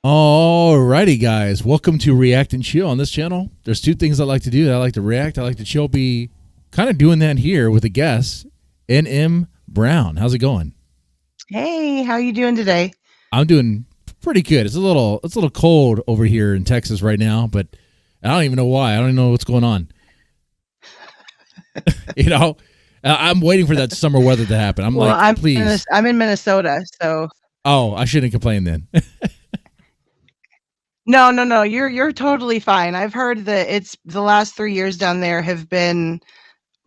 Alrighty, guys. Welcome to React and Chill on this channel. There's two things I like to do. I like to react. I like to chill. Be kind of doing that here with a guest, NM Brown. How's it going? Hey, how you doing today? I'm doing pretty good. It's a little cold over here in Texas right now, but I don't even know why. I don't even know what's going on. I'm waiting for that summer weather to happen. Please. I'm in Minnesota, so. Oh, I shouldn't complain then. No. You're totally fine. I've heard that it's the last 3 years down there have been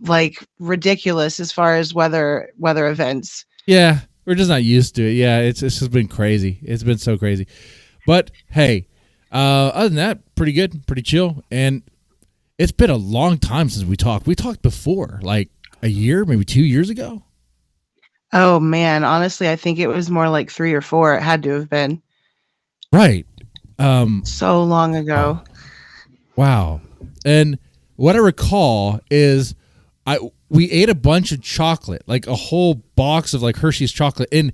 like ridiculous as far as weather events. Yeah, we're just not used to it. Yeah, it's just been crazy. It's been so crazy. But hey, other than that, pretty good, pretty chill. And it's been a long time since we talked. We talked before, like a year, maybe 2 years ago. Oh man, honestly, I think it was more like 3 or 4. It had to have been. Right. So long ago. Wow. And what I recall is we ate a bunch of chocolate, like a whole box of like Hershey's chocolate, and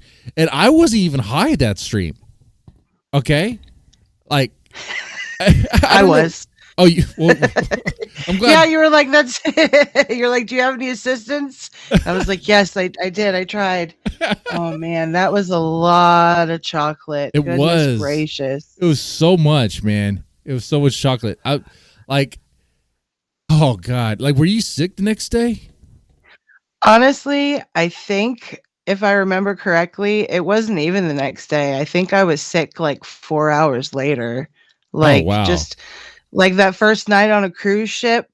I wasn't even high at that stream. Okay? Like I was. Oh, well, I'm glad. Yeah, you were like, that's you're like, do you have any assistance? I was like, yes, I did. I tried. Oh man, that was a lot of chocolate. Goodness was gracious. It was so much, man. It was so much chocolate. Oh God. Like, were you sick the next day? Honestly, I think if I remember correctly, it wasn't even the next day. I think I was sick like 4 hours later. Like, oh, wow. Just like that first night on a cruise ship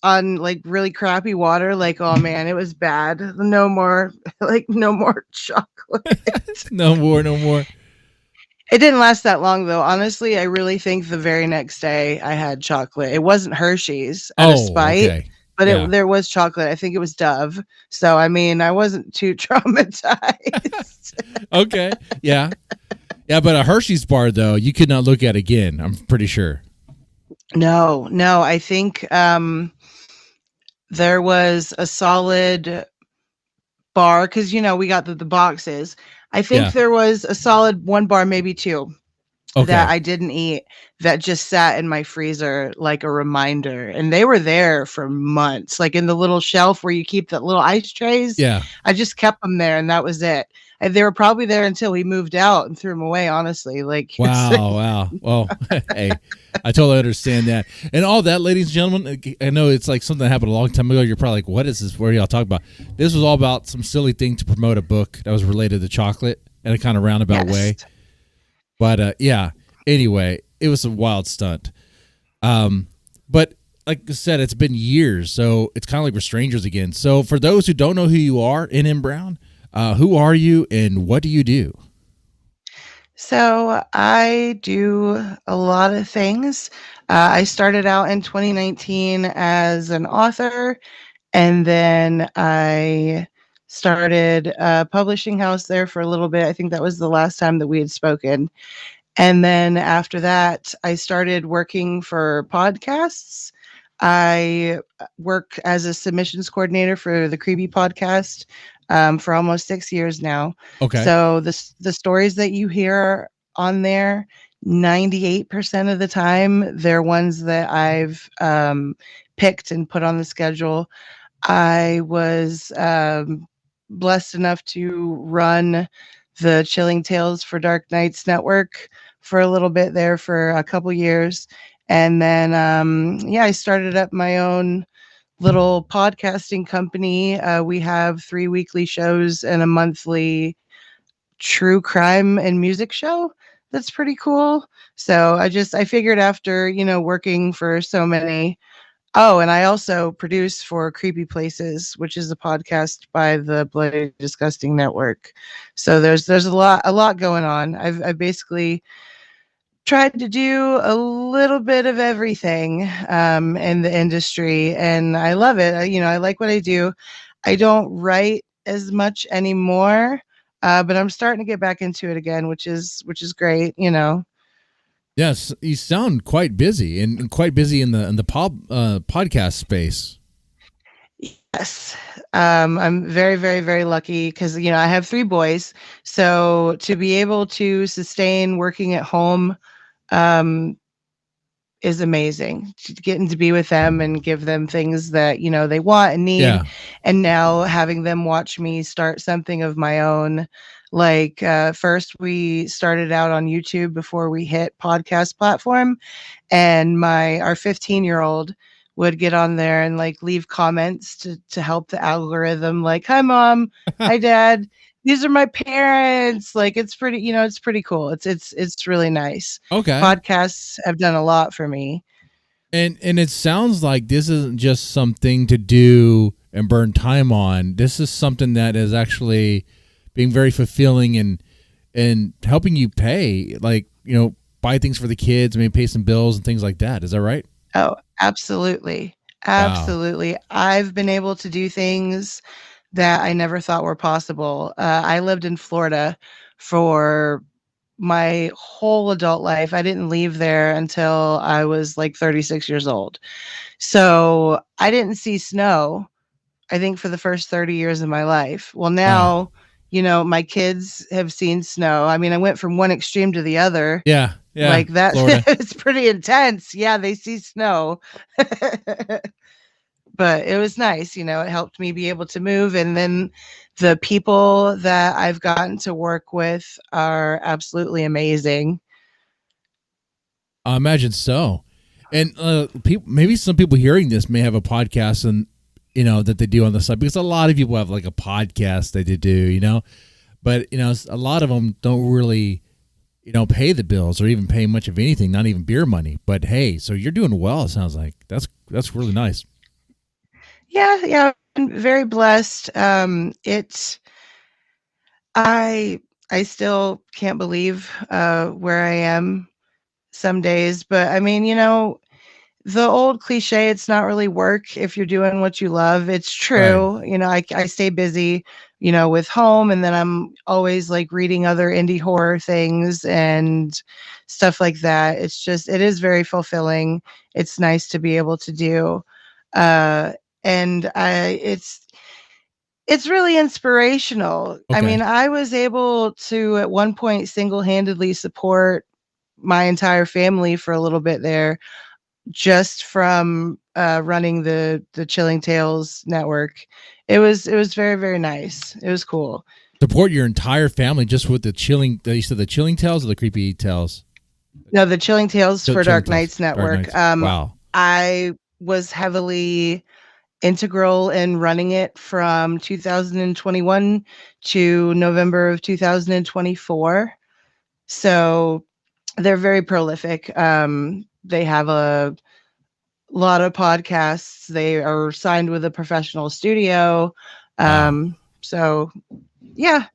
on like really crappy water. Like, oh man, it was bad. No more chocolate. No more. It didn't last that long though. Honestly, I really think the very next day I had chocolate. It wasn't Hershey's out of spite. Okay. But there was chocolate. I think it was Dove. So, I mean, I wasn't too traumatized. Okay. Yeah. Yeah, but a Hershey's bar, though, you could not look at again, I'm pretty sure. No. I think there was a solid bar because, we got the boxes. I think there was a solid 1 bar, maybe 2. Okay. That I didn't eat that just sat in my freezer like a reminder. And they were there for months, like in the little shelf where you keep the little ice trays. Yeah. I just kept them there and that was it. And they were probably there until we moved out and threw them away, honestly. Like, wow. Well, hey, I totally understand that. And all that, ladies and gentlemen, I know it's like something that happened a long time ago. You're probably like, what is this? What are y'all talking about? This was all about some silly thing to promote a book that was related to chocolate in a kind of roundabout way. But yeah, anyway, it was a wild stunt. But like I said, it's been years, so it's kind of like we're strangers again. So for those who don't know who you are, NM Brown, who are you and what do you do? So I do a lot of things. I started out in 2019 as an author, and then I started a publishing house there for a little bit. I think that was the last time that we had spoken. And then after that, I started working for podcasts. I work as a submissions coordinator for the Creepy podcast for almost 6 years now. Okay. So the stories that you hear on there, 98% of the time, they're ones that I've picked and put on the schedule. I was blessed enough to run the Chilling Tales for Dark Nights network for a little bit there for a couple years. And then, I started up my own little podcasting company. We have 3 weekly shows and a monthly true crime and music show. That's pretty cool. So I figured after, working for so many. Oh, and I also produce for Creepy Places, which is a podcast by the Bloody Disgusting Network. So there's a lot going on. I've basically tried to do a little bit of everything in the industry, and I love it. I like what I do. I don't write as much anymore, but I'm starting to get back into it again, which is great. Yes, you sound quite busy and quite busy in the podcast space. Yes. I'm very, very, very lucky because, I have 3 boys. So to be able to sustain working at home um, is amazing. Getting to be with them and give them things that, you know, they want and need. Yeah. And now having them watch me start something of my own. Like first we started out on YouTube before we hit podcast platform, and our 15-year-old would get on there and like leave comments to help the algorithm, like, hi mom, hi dad, these are my parents. Like, it's pretty, you know, it's pretty cool. It's really nice. Okay. Podcasts have done a lot for me. And it sounds like this isn't just something to do and burn time on. This is something that is actually being very fulfilling and helping you pay, like, you know, buy things for the kids, maybe pay some bills and things like that. Is that right? Oh, absolutely. Wow. Absolutely. I've been able to do things that I never thought were possible. I lived in Florida for my whole adult life. I didn't leave there until I was like 36 years old. So I didn't see snow, I think, for the first 30 years of my life. Well, Wow. now, you know, my kids have seen snow. I mean, I went from one extreme to the other. Yeah. Yeah. Like that, Florida. it's pretty intense. Yeah, they see snow. But it was nice, you know, it helped me be able to move. And then the people that I've gotten to work with are absolutely amazing. I imagine so. And people, maybe some people hearing this may have a podcast and, you know, that they do on the side, because a lot of people have like a podcast that they do, you know, but, you know, a lot of them don't really, you know, pay the bills or even pay much of anything, not even beer money. But hey, so you're doing well. It sounds like that's really nice. Yeah, I'm very blessed. It's I I still can't believe where I am some days, but I mean, you know, the old cliche, it's not really work if you're doing what you love. It's Right. true. You know, I stay busy, you know, with home, and then I'm always like reading other indie horror things and stuff like that. It's just, it is very fulfilling. It's nice to be able to do. Uh, and it's really inspirational. I Okay. mean, I was able to at one point single-handedly support my entire family for a little bit there, just from running the Chilling Tales network. It was very, very nice. It was cool. Support your entire family just with the chilling. You said the chilling tales or the creepy tales? No, the Chilling Tales for Chilling Dark tales. Nights Dark network. Nights. Wow. I was heavily integral in running it from 2021 to November of 2024. So they're very prolific. They have a lot of podcasts. They are signed with a professional studio. Wow. So yeah,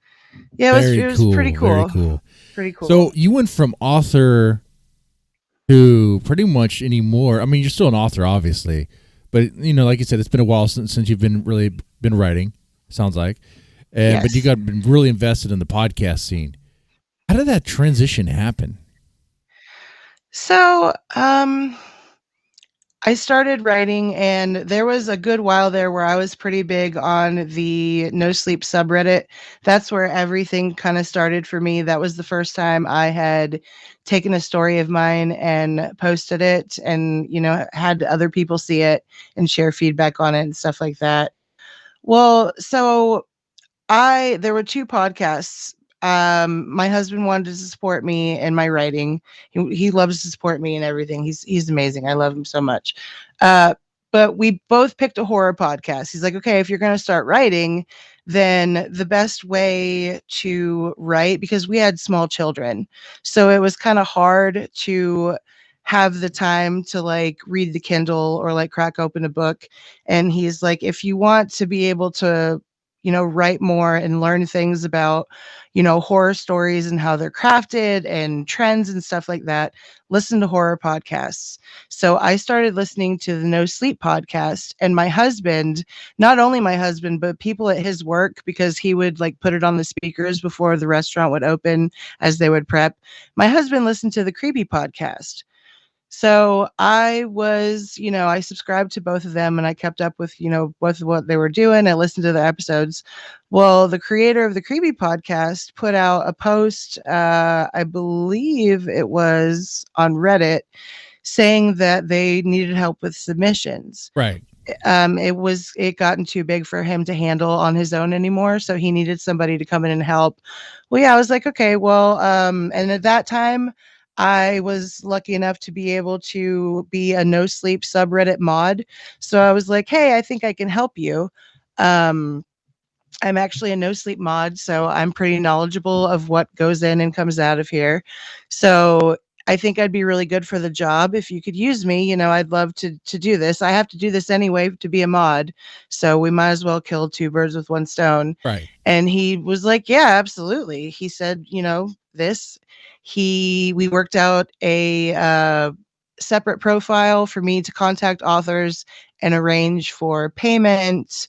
yeah, it Very was pretty cool. Very cool. cool. Pretty cool. So you went from author to pretty much anymore. I mean, you're still an author, obviously, but you know, like you said, it's been a while since you've been writing. Sounds like, and but you Yes. got been really invested in the podcast scene. How did that transition happen? So, I started writing, and there was a good while there where I was pretty big on the No Sleep subreddit. That's where everything kind of started for me. That was the first time I had taken a story of mine and posted it, and, you know, had other people see it and share feedback on it and stuff like that. Well, so there were 2 podcasts. My husband wanted to support me in my writing. He loves to support me and everything. He's amazing. I love him so much. Uh, but we both picked a horror podcast. He's like, "Okay, if you're gonna start writing, then the best way to write," because we had small children, so it was kind of hard to have the time to like read the Kindle or like crack open a book. And he's like, "If you want to be able to, you know, write more and learn things about, you know, horror stories and how they're crafted and trends and stuff like that, listen to horror podcasts." So I started listening to the No Sleep podcast, and my husband, not only my husband, but people at his work, because he would like put it on the speakers before the restaurant would open as they would prep. My husband listened to the Creepy podcast. So I was, I subscribed to both of them and I kept up with, both of what they were doing. I listened to the episodes. Well, the creator of the Creepy podcast put out a post, I believe it was on Reddit, saying that they needed help with submissions. Right. It gotten too big for him to handle on his own anymore, so he needed somebody to come in and help. Well, yeah, I was like, okay, well, and at that time I was lucky enough to be able to be a no sleep subreddit mod, so I was like, hey, I think I can help you. um I'm actually a no sleep mod, so I'm pretty knowledgeable of what goes in and comes out of here. So I think I'd be really good for the job if you could use me. I'd love to do this. I have to do this anyway to be a mod, so we might as well kill two birds with one stone. Right. And he was like, "Yeah, absolutely." He said, this. We worked out a separate profile for me to contact authors and arrange for payment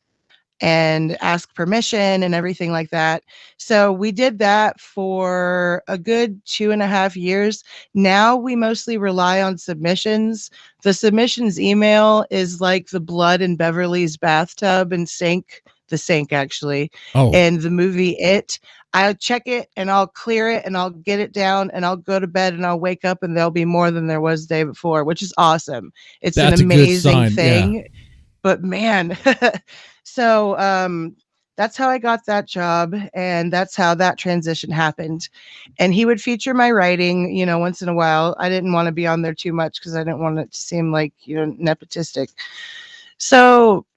and ask permission and everything like that. So we did that for a good 2.5 years. Now we mostly rely on submissions. The submissions email is like the blood in Beverly's bathtub and sink, the sink actually, Oh, and the movie It. I'll check it and I'll clear it and I'll get it down and I'll go to bed and I'll wake up and there'll be more than there was the day before, which is awesome. It's that's an a good amazing sign. Yeah. thing. But man, so that's how I got that job, and that's how that transition happened. And he would feature my writing, once in a while. I didn't want to be on there too much because I didn't want it to seem like, nepotistic. So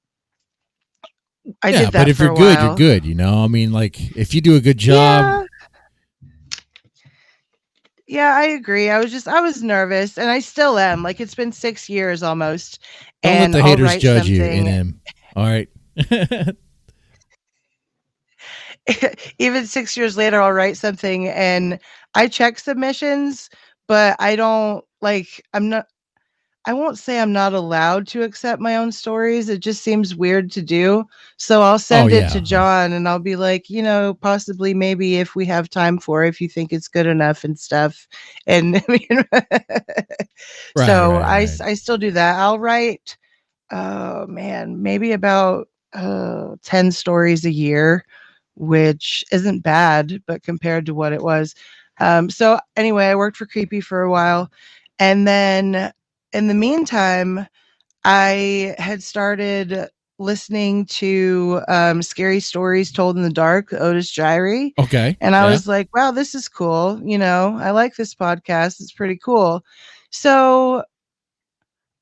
I Yeah, did but that if for you're a good, you're while. good. I mean, like if you do a good job. Yeah. Yeah, I agree. I was nervous and I still am. Like it's been 6 years almost, Don't let and the I'll haters write judge you in something. him. All right. Even 6 years later, I'll write something and I check submissions, but I don't like, I won't say I'm not allowed to accept my own stories. It just seems weird to do. So I'll Oh send it to yeah. John and I'll be like, possibly maybe if we have time for it, if you think it's good enough and stuff. And I mean, Right, so right, right. I still do that. I'll write, oh man, maybe about 10 stories a year, which isn't bad, but compared to what it was. So anyway, I worked for Creepy for a while. And then in the meantime, I had started listening to Scary Stories Told in the Dark, Otis Gyrie. Okay. And I Yeah. was like, wow, this is cool. I like this podcast. It's pretty cool. So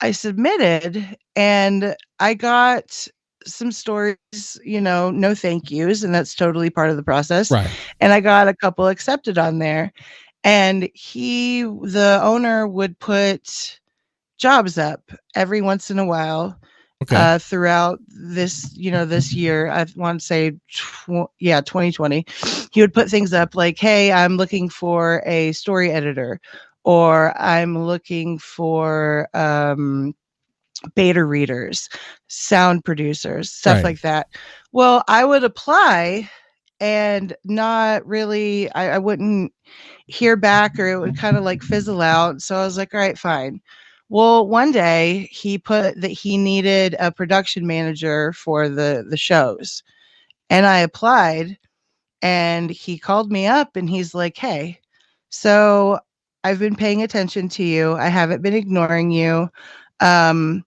I submitted and I got some stories, no thank yous, and that's totally part of the process. Right. And I got a couple accepted on there. And the owner would put jobs up every once in a while Okay. throughout this year. I want to say, 2020. He would put things up like, hey, I'm looking for a story editor, or I'm looking for beta readers, sound producers, stuff Right. like that. Well, I would apply and not really, I wouldn't hear back or it would kind of like fizzle out. So I was like, all right, fine. Well, one day he put that he needed a production manager for the shows. And I applied and he called me up and he's like, hey, so I've been paying attention to you. I haven't been ignoring you. Um,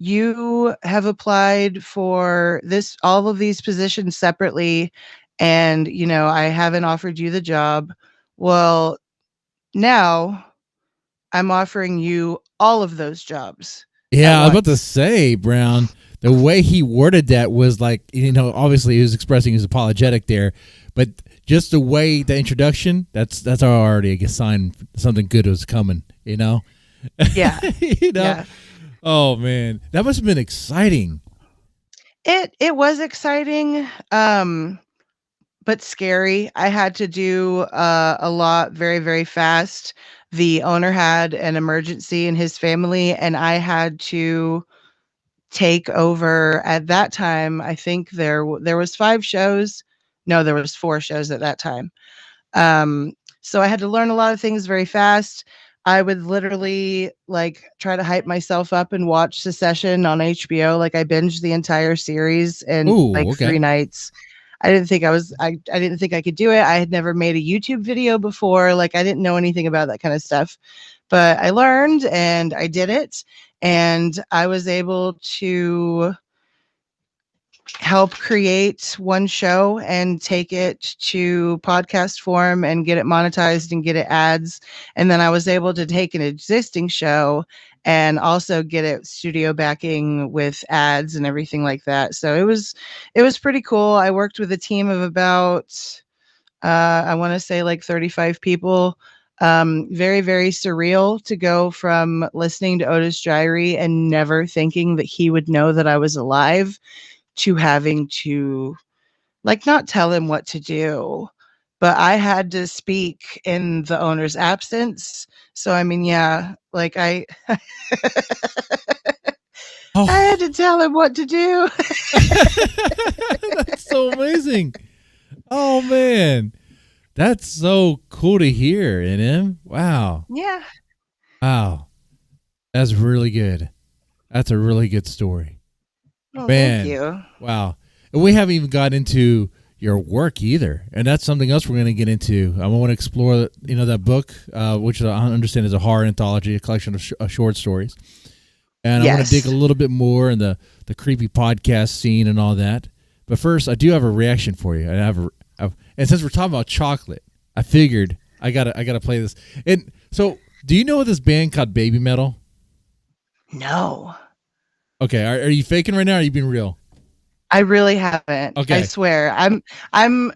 you have applied for all of these positions separately, and I haven't offered you the job. Well, now I'm offering you all of those jobs at Yeah, I was about to once. say, Brown, the way he worded that was like, obviously he was expressing his apologetic there, but just the way the introduction, that's already a sign something good was coming, Yeah. you know? Yeah. Oh man, that must have been exciting. It was exciting, but scary. I had to do a lot very, very fast. The owner had an emergency in his family, and I had to take over. At that time, I think there was 5 shows. No, there was 4 shows at that time. So I had to learn a lot of things very fast. I would literally like try to hype myself up and watch Succession on HBO. Like I binged the entire series in Oh, like okay. 3 nights. I didn't think I could do it. I had never made a YouTube video before. Like I didn't know anything about that kind of stuff. But I learned and I did it. And I was able to help create one show and take it to podcast form and get it monetized and get it ads. And then I was able to take an existing show and also get it studio backing with ads and everything like that. So it was pretty cool. I worked with a team of about I want to say like 35 people. Very, very surreal to go from listening to Otis Gyrie and never thinking that he would know that I was alive to having to like not tell him what to do, but I had to speak in the owner's absence. So I mean, yeah, like I I Oh, had to tell him what to do. that's so amazing. Oh man, that's so cool to hear, NM. Wow, Yeah. wow, that's really good. That's a really good story, Well, thank man. you. Wow, and we haven't even got into your work either, and that's something else we're going to get into. I want to explore, that book, which I understand is a horror anthology, a collection of short stories. And I want to dig a Yes. little bit more in the creepy podcast scene and all that. But first, I do have a reaction for you. And since we're talking about chocolate, I figured I gotta play this. And so, do you know this band called Baby Metal? No. Okay, are you faking right now? Or are you being real? I really haven't. I Okay, swear. I'm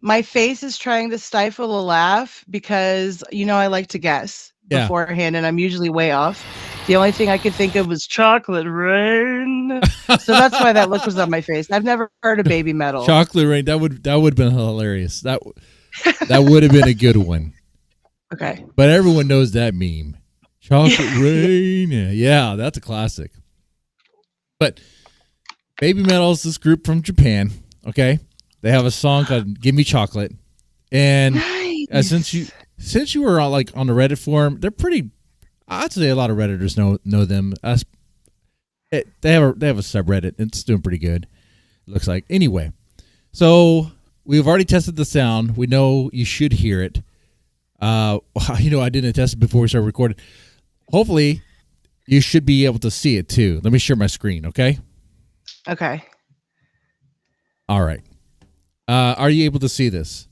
my face is trying to stifle a laugh because I like to guess yeah. beforehand and I'm usually way off. The only thing I could think of was chocolate rain. So that's why that look was on my face. I've never heard of Baby Metal. Chocolate rain. That would have been hilarious. That would have been a good one. Okay. But everyone knows that meme. Chocolate Yeah. rain. Yeah, that's a classic. But Baby Metal is this group from Japan. Okay, they have a song called "Give Me Chocolate," and since Nice. you were on the Reddit forum, they're pretty. I'd say a lot of Redditors know them. They have a subreddit. It's doing pretty good. It looks like anyway. So we've already tested the sound. We know you should hear it. I didn't test it before we started recording. Hopefully, you should be able to see it too. Let me share my screen. Okay. Okay. All right. Are you able to see this?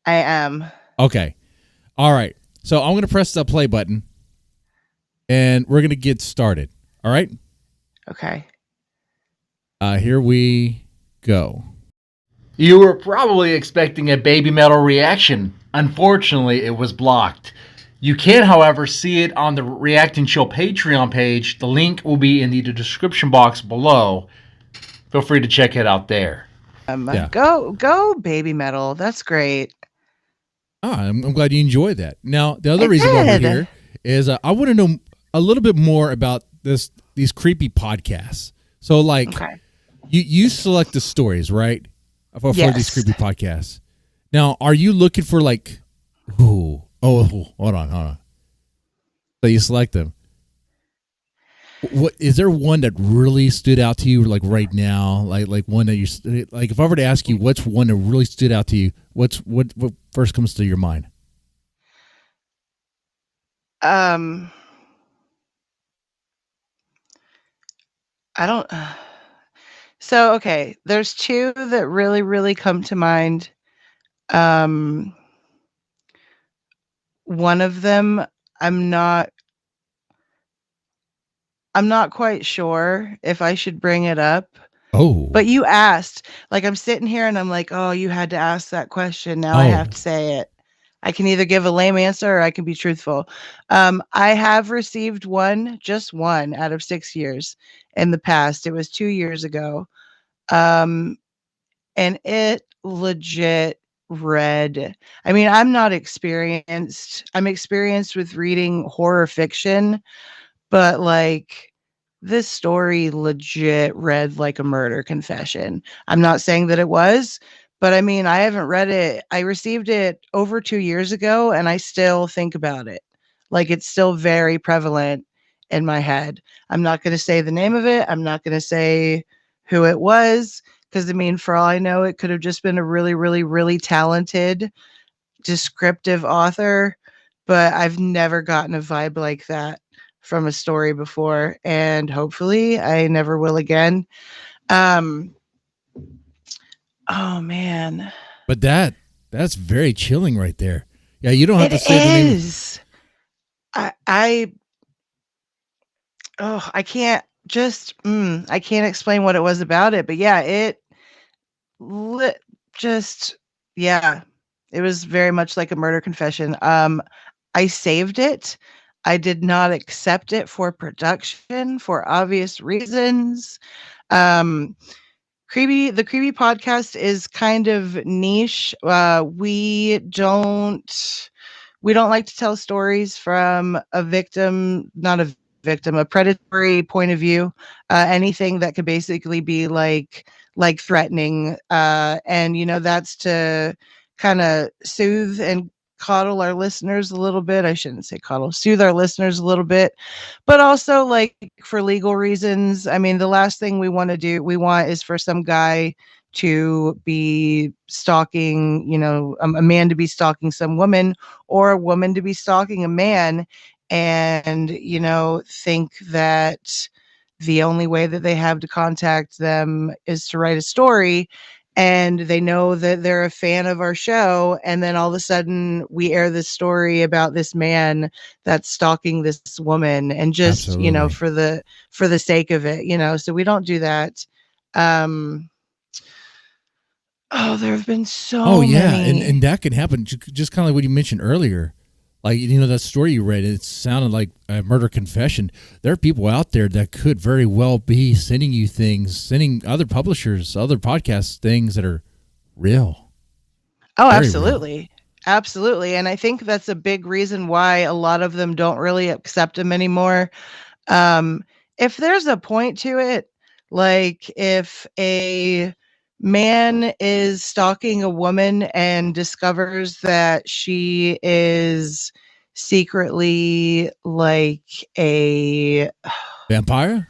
I am. Okay. All right. So I'm going to press the play button and we're going to get started. All right. Okay. Here we go. You were probably expecting a Baby Metal reaction. Unfortunately, it was blocked. You can, however, see it on the Reacting Show Patreon page. The link will be in the description box below. Feel free to check it out there. Yeah. Go Baby Metal. That's great. I'm glad you enjoyed that. Now, the other I reason why we're did. here is I want to know a little bit more about these creepy podcasts. So, like, Okay. you select the stories, right, for Yes. these creepy podcasts. Now, are you looking for like, hold on. So you select them. What is there one that really stood out to you, like right now, like one that you like? If I were to ask you, what's one that really stood out to you? What first comes to your mind? I don't So, okay, there's 2 that really, really come to mind. Um, one of them, I'm not I'm not quite sure if I should bring it up, Oh, but you asked. Like, I'm sitting here and I'm like, "Oh, you had to ask that question, now I have to say it." I can either give a lame answer or I can be truthful. I have received one, just 1 out of 6 years in the past. It was 2 years ago. Um And it legit read I mean, I'm not experienced. I'm experienced with reading horror fiction, but, like, this story legit read like a murder confession. I'm not saying that it was, but, I mean, I haven't read it. I received it over 2 years ago, and I still think about it. Like, it's still very prevalent in my head. I'm not going to say the name of it. I'm not going to say who it was, because I mean, for all I know, it could have just been a really, really, really talented, descriptive author, but I've never gotten a vibe like that from a story before, and hopefully I never will again. Um, oh man, But that's very chilling right there. Yeah, you don't have it to say the name of. is. I oh, I can't just I can't explain what it was about it, but yeah, it lit just yeah, it was very much like a murder confession. I saved it. I did not accept it for production for obvious reasons. Um, the Creepy podcast is kind of niche. We don't like to tell stories from a victim, not a victim, a predatory point of view. Anything that could basically be like threatening, and that's to kind of soothe and coddle our listeners a little bit. I shouldn't say coddle, soothe our listeners a little bit, but also like for legal reasons. I mean, the last thing we want is for some guy to be stalking, a man to be stalking some woman, or a woman to be stalking a man, and think that the only way that they have to contact them is to write a story, and they know that they're a fan of our show, and then all of a sudden we air this story about this man that's stalking this woman, and just Absolutely. for the sake of it, so we don't do that. um Oh, there have been Oh so yeah, and many. and that can happen. Just kind of like what you mentioned earlier. Like that story you read, it sounded like a murder confession. There are people out there that could very well be sending you things, sending other publishers, other podcasts, things that are real, Oh, very real. absolutely. Absolutely. And I think that's a big reason why a lot of them don't really accept them anymore. Um, if there's a point to it, like if a man is stalking a woman and discovers that she is secretly like a Vampire?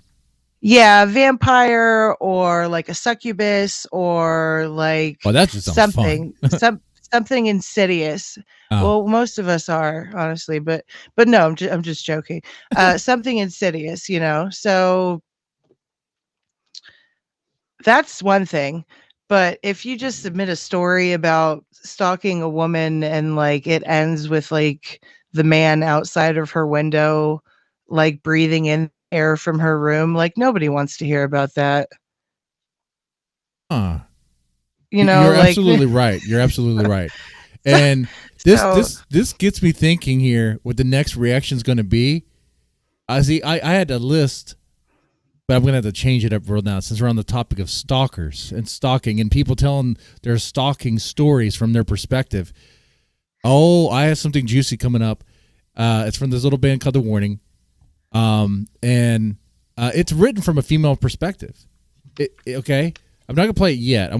yeah, vampire, or like a succubus, or Well, like that just sounds fun. something insidious. Oh, Well, most of us are, honestly, but no, I'm just joking. Something insidious, So that's one thing. But if you just submit a story about stalking a woman, and like it ends with like the man outside of her window, like breathing in air from her room, like nobody wants to hear about that. huh. You're Like absolutely right. You're absolutely right. And this so this this gets me thinking here what the next reaction is going to be. I see. I had a list, but I'm going to have to change it up real now since we're on the topic of stalkers and stalking and people telling their stalking stories from their perspective. Oh, I have something juicy coming up. It's from this little band called The Warning, and it's written from a female perspective. Okay, I'm not gonna play it yet.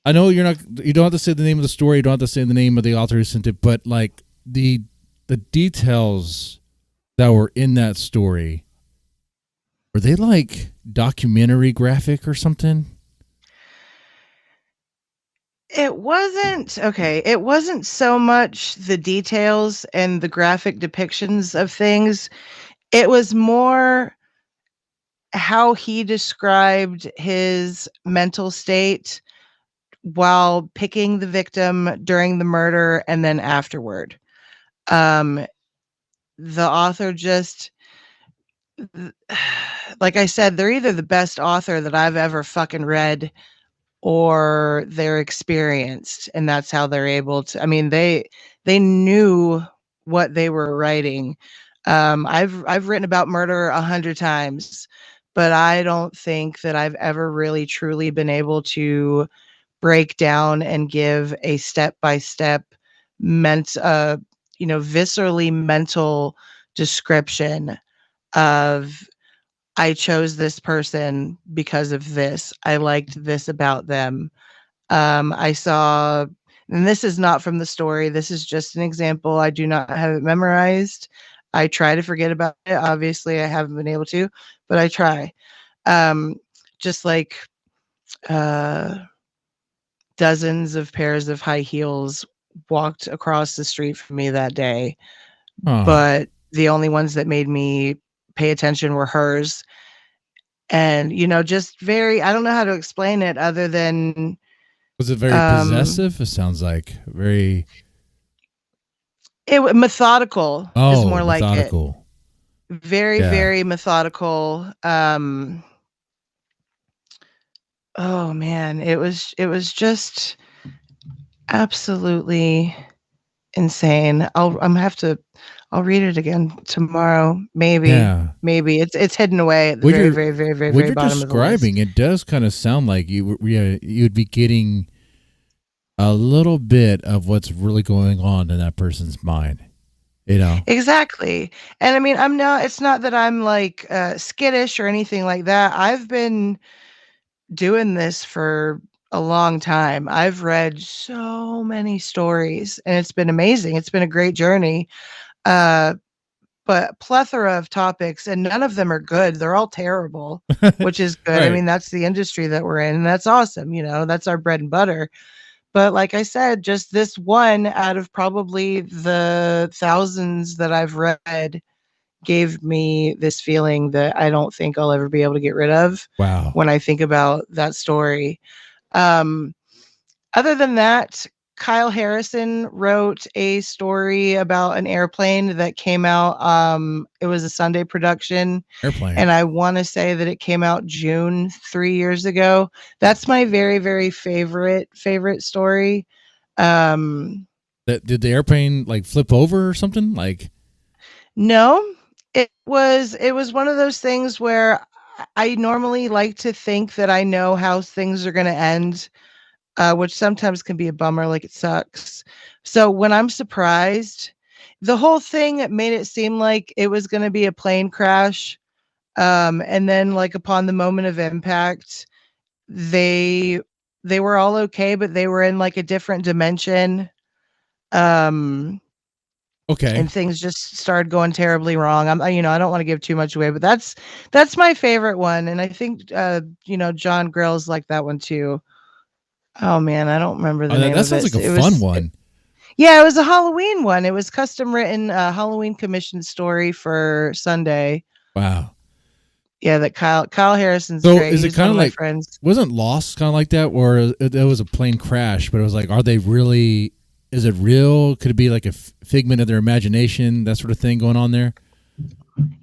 I know you're not. You don't have to say the name of the story. You don't have to say the name of the author who sent it. But like the details that were in that story, were they like documentary graphic or something? it wasn't okay. It wasn't so much the details and the graphic depictions of things. It was more how he described his mental state while picking the victim during the murder and then afterward. Um, the author just, like I said, they're either the best author that I've ever fucking read, or they're experienced, and that's how they're able to. I mean, they knew what they were writing. I've written about murder 100 times, but I don't think that I've ever really truly been able to break down and give a step by step viscerally mental description of, I chose this person because of this. I liked this about them. I saw And this is not from the story. This is just an example. I do not have it memorized. I try to forget about it. Obviously, I haven't been able to, but I try. Um, just like uh, dozens of pairs of high heels walked across the street from me that day, Huh. but the only ones that made me pay attention were hers. And, just very, I don't know how to explain it other than, Was it very um, possessive? It sounds like very. methodical is Oh, more like it. methodical. Very, Yeah. very methodical. Oh man, it was just absolutely insane. I'll read it again tomorrow. Maybe. Yeah. Maybe. It's hidden away at the What very, you're very, very, very, what very you're bottom of the list. describing, it does kind of sound like you'd be getting a little bit of what's really going on in that person's mind. You know. Exactly. And I mean, it's not that I'm like skittish or anything like that. I've been doing this for a long time. I've read so many stories and it's been amazing. It's been a great journey. Uh, but plethora of topics and none of them are good. They're all terrible, which is good. I Right. mean, that's the industry that we're in and that's awesome. That's our bread and butter. But like I said, just this one out of probably the thousands that I've read gave me this feeling that I don't think I'll ever be able to get rid of Wow. when I think about that story. Um, Other than that, Kyle Harrison wrote a story about an airplane that came out. It was a Sunday production, Airplane. and I want to say that it came out June 3 years ago. That's my very, very favorite story. Um, Did the airplane like flip over or something? Like. no, it was one of those things where I normally like to think that I know how things are going to end, which sometimes can be a bummer, like it sucks. So when I'm surprised, the whole thing made it seem like it was going to be a plane crash. And then like upon the moment of impact, they they were all okay, but they were in like a different dimension. Um, Okay. and things just started going terribly wrong. I don't want to give too much away, but that's my favorite one. And I think John Grill's like that one too. Oh man, I don't remember the Oh, that, name that of sounds it. like a fun one. Yeah, it was a Halloween one. It was custom written Halloween commission story for Sunday. Wow. Yeah, that Kyle Harrison's So great. is it He's kind one of of my like, friends. wasn't Lost kind of like that, or it was a plane crash? But it was like, are they really? Is it real? Could it be like a figment of their imagination? That sort of thing going on there.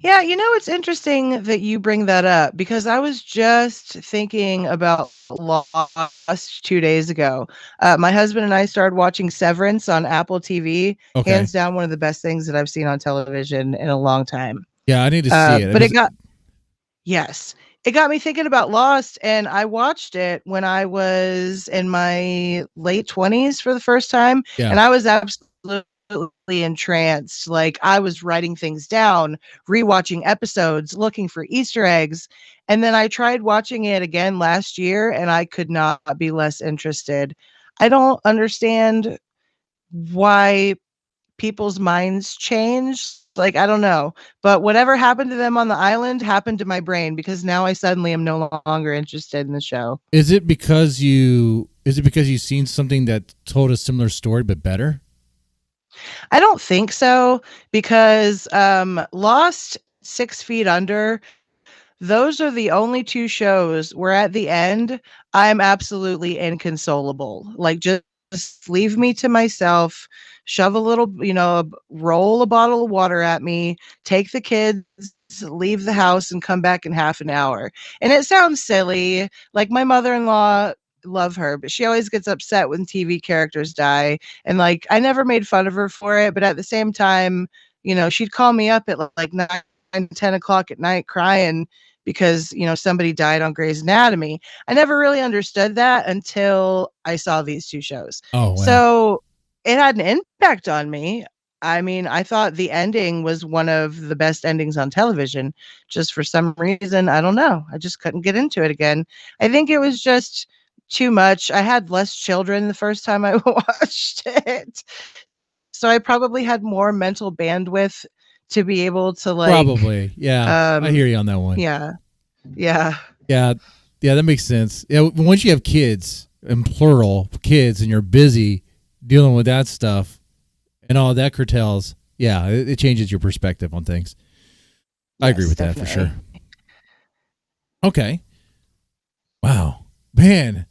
Yeah, it's interesting that you bring that up because I was just thinking about Lost 2 days ago. My husband and I started watching Severance on Apple TV. Okay. Hands down, one of the best things that I've seen on television in a long time. Yeah, I need to see it. It But was. yes, it got me thinking about Lost, and I watched it when I was in my late 20s for the first time, Yeah. and I was absolutely entranced. Like I was writing things down, rewatching episodes, looking for Easter eggs, and then I tried watching it again last year, and I could not be less interested. I don't understand why people's minds change. Like, I don't know. But whatever happened to them on the island happened to my brain because now I suddenly am no longer interested in the show. Is it because you? Is it because you've seen something that told a similar story but better? I don't think so because Lost, 6 Feet Under, those are the only two shows where at the end I'm absolutely inconsolable. Like just leave me to myself, shove a little, roll a bottle of water at me, take the kids, leave the house and come back in half an hour. And it sounds silly. Like my mother-in-law, love her, but she always gets upset when TV characters die. And like I never made fun of her for it, but at the same time, she'd call me up at like 9, 10 o'clock at night crying because somebody died on Grey's Anatomy. I never really understood that until I saw these two shows. Oh wow. So it had an impact on me. I mean, I thought the ending was one of the best endings on television. Just for some reason, I don't know. I just couldn't get into it again. I think it was just too much. I had less children the first time I watched it. So I probably had more mental bandwidth to be able to like Probably. Yeah. I hear you on that one. Yeah. Yeah. Yeah. Yeah, that makes sense. Yeah, once you have kids, in plural, kids, and you're busy dealing with that stuff and all that curtails, yeah, it changes your perspective on things. I agree with that for sure. Okay. Wow. Man.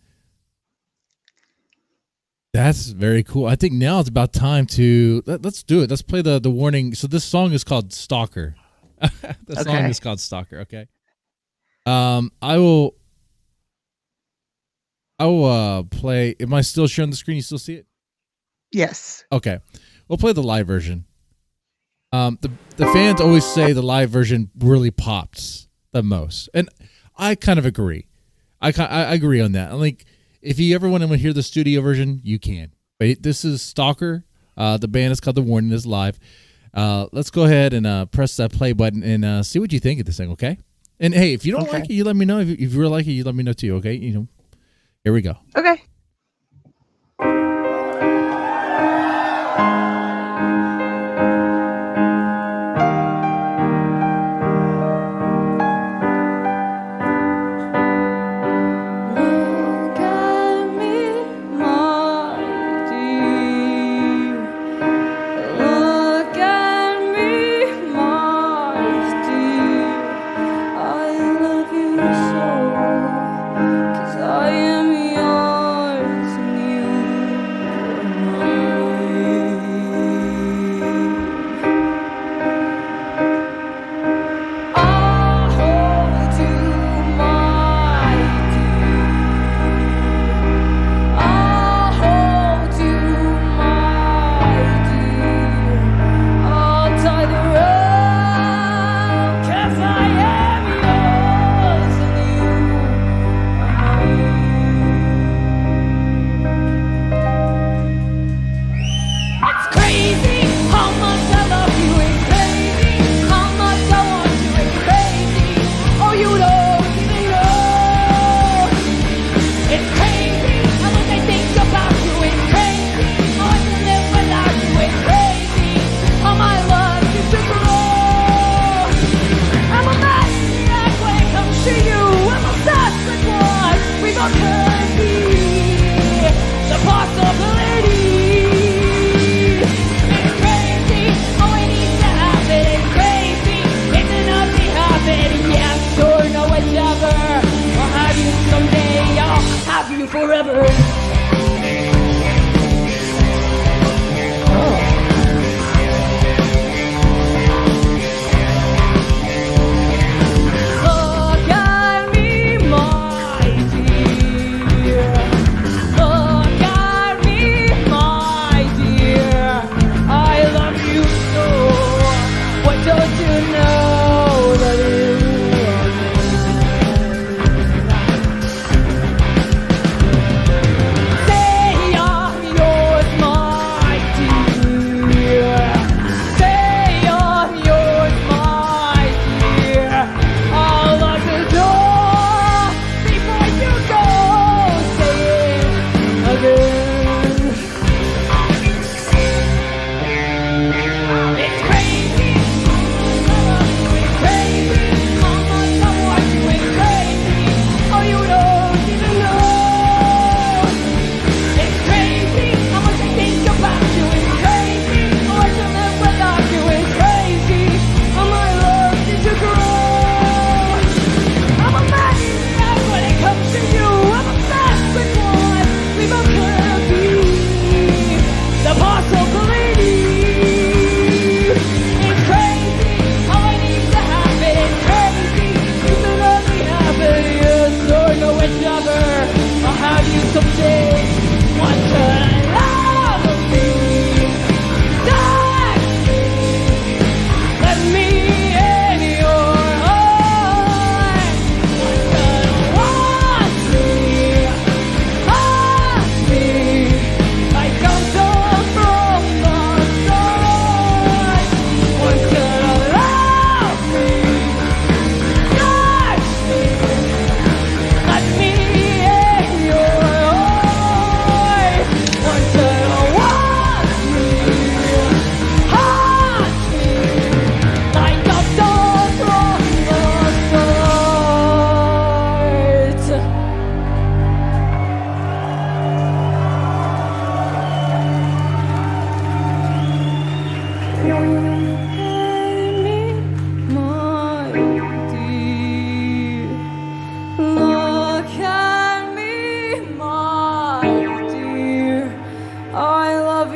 That's very cool. I think now it's about time to let's do it. Let's play the warning. So this song is called Stalker. The song is called Stalker. Okay. I will play. Am I still sharing the screen? You still see it? Yes. Okay. We'll play the live version. The fans always say the live version really pops the most, and I kind of agree. I agree on that. Like, if you ever want to hear the studio version, you can. But this is Stalker. The band is called The Warning. Is live. Let's go ahead and press that play button and see what you think of this thing, okay? And hey, if you don't like it, you let me know. If you really like it, you let me know too, okay? Here we go. Okay.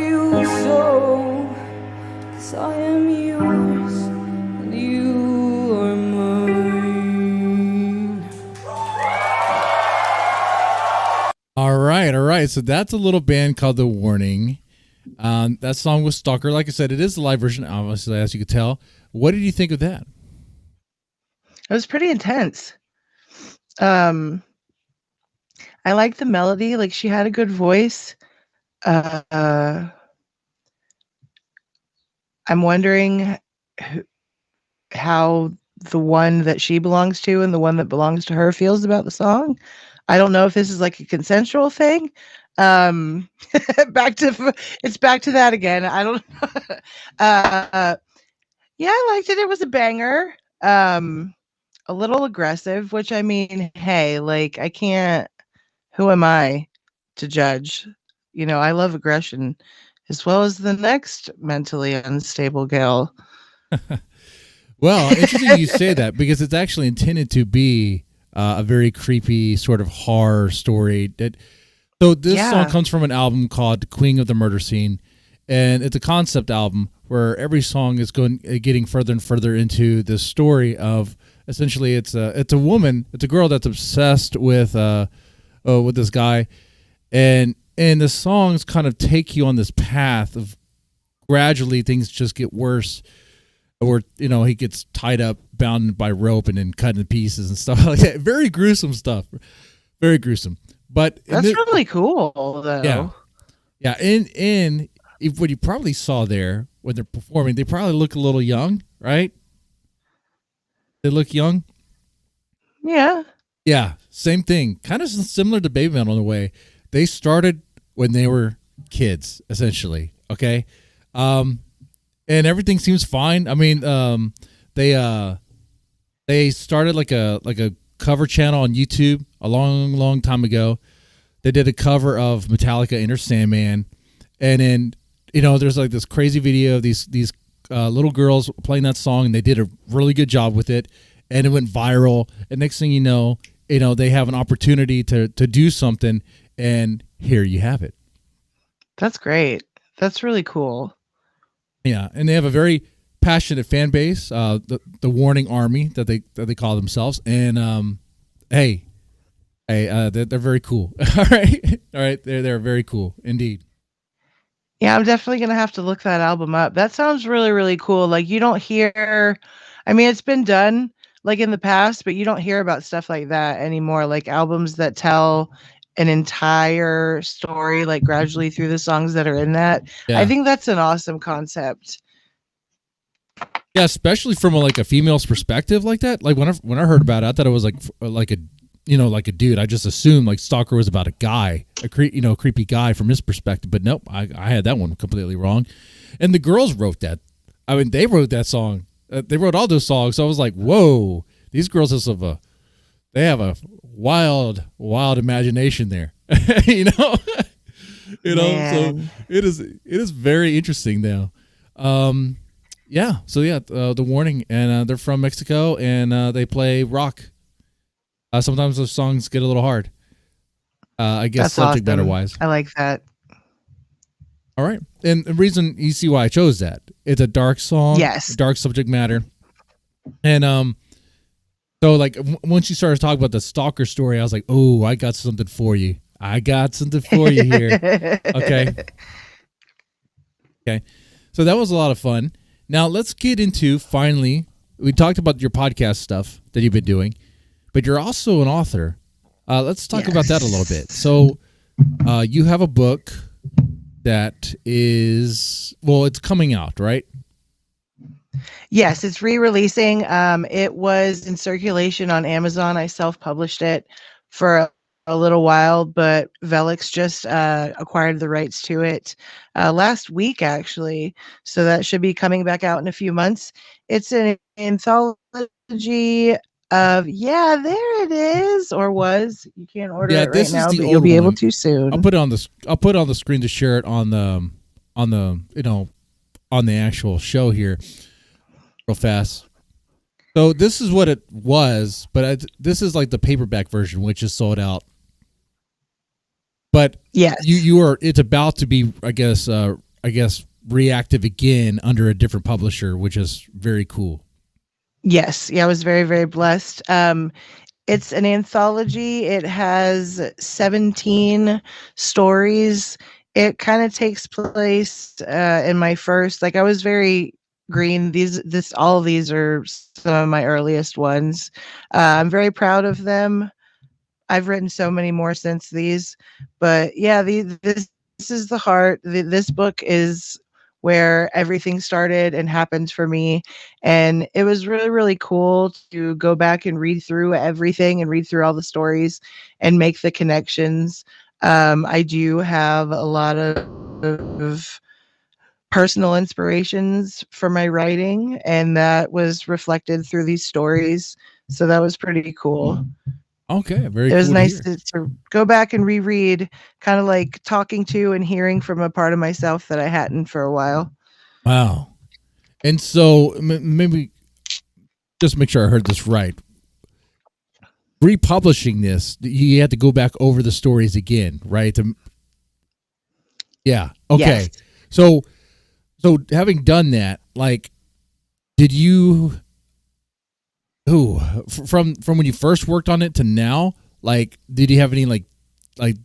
you so, 'cause I am yours and you are mine. All right. So that's a little band called The Warning. That song was Stalker. Like I said, it is the live version, obviously, as you could tell. What did you think of that? It was pretty intense. I like the melody. Like, she had a good voice. I'm wondering how the one that she belongs to and the one that belongs to her feels about the song. I don't know if this is like a consensual thing. Back to that again. I don't yeah, I liked it. It was a banger. A little aggressive, which, I mean, hey, like, who am I to judge? You know, I love aggression as well as the next mentally unstable gal. Well, interesting you say that, because it's actually intended to be a very creepy sort of horror story. So this song comes from an album called Queen of the Murder Scene, and it's a concept album where every song is getting further and further into this story of, essentially, it's a girl that's obsessed with this guy, and the songs kind of take you on this path of gradually things just get worse, or he gets tied up, bound by rope, and then cut into pieces and stuff like that. Very gruesome stuff, very gruesome. But that's really cool, though. Yeah. And what you probably saw there when they're performing, they probably look a little young, right? They look young. Yeah. Yeah, same thing. Kind of similar to BABYMETAL in a way. They started when they were kids, essentially. Okay, and everything seems fine. I mean, they started like a cover channel on YouTube a long time ago. They did a cover of Metallica Enter Sandman, and then there's like this crazy video of these little girls playing that song, and they did a really good job with it, and it went viral. And next thing you know, they have an opportunity to do something, and here you have it. That's great. That's really cool. Yeah, and they have a very passionate fan base, the Warning Army that they call themselves, and they're very cool. All right, they're very cool indeed. Yeah, I'm definitely gonna have to look that album up. That sounds really, really cool. Like, you don't hear, I mean, it's been done like in the past, but you don't hear about stuff like that anymore. Like albums that tell an entire story, like gradually through the songs that are in that. Yeah. I think that's an awesome concept. Yeah, especially from a female's perspective like that. Like when I heard about it, I thought it was like a dude. I just assumed like Stalker was about a guy, a creepy guy from his perspective. But nope, I had that one completely wrong. And the girls wrote that. I mean, they wrote that song. They wrote all those songs. So I was like, whoa, these girls they have a wild imagination there. So it is very interesting now. The Warning, and they're from Mexico, and they play rock. Sometimes those songs get a little hard. I guess that's subject matter wise. I like that. All right, and the reason you see why I chose that, it's a dark song, yes, dark subject matter, and so like once you started talking about the Stalker story, I was like, oh, I got something for you. Here. Okay. So that was a lot of fun. Now let's get into, finally, we talked about your podcast stuff that you've been doing, but you're also an author. Let's talk about that a little bit. So you have a book that is, it's coming out, right? Yes, it's re-releasing. It was in circulation on Amazon. I self-published it for a little while, but Velix just acquired the rights to it last week, actually. So that should be coming back out in a few months. It's an anthology of, there it is, or was. You can't order it right now, but you'll be able to soon. I'll put it on the screen to share it on the actual show here real fast. So this is what it was, but this is like the paperback version, which is sold out. But yes, it's about to be, I guess, I guess, reactive again under a different publisher, which is very cool. Yes. Yeah, I was very, very blessed. It's an anthology. It has 17 stories. It kind of takes place in my first, like I was very green. All of these are some of my earliest ones. I'm very proud of them. I've written so many more since these, but yeah, this is the heart. This book is where everything started and happened for me, and it was really really cool to go back and read through everything and read through all the stories and make the connections. I do have a lot of personal inspirations for my writing, and that was reflected through these stories. So that was pretty cool. Okay, very It was cool to nice hear. to go back and reread, kind of like talking to and hearing from a part of myself that I hadn't for a while. Wow. And so maybe just make sure I heard this right. Republishing this, you had to go back over the stories again, right? Yeah. Okay. Yes. So having done that, like, did you from when you first worked on it to now, like, did you have any like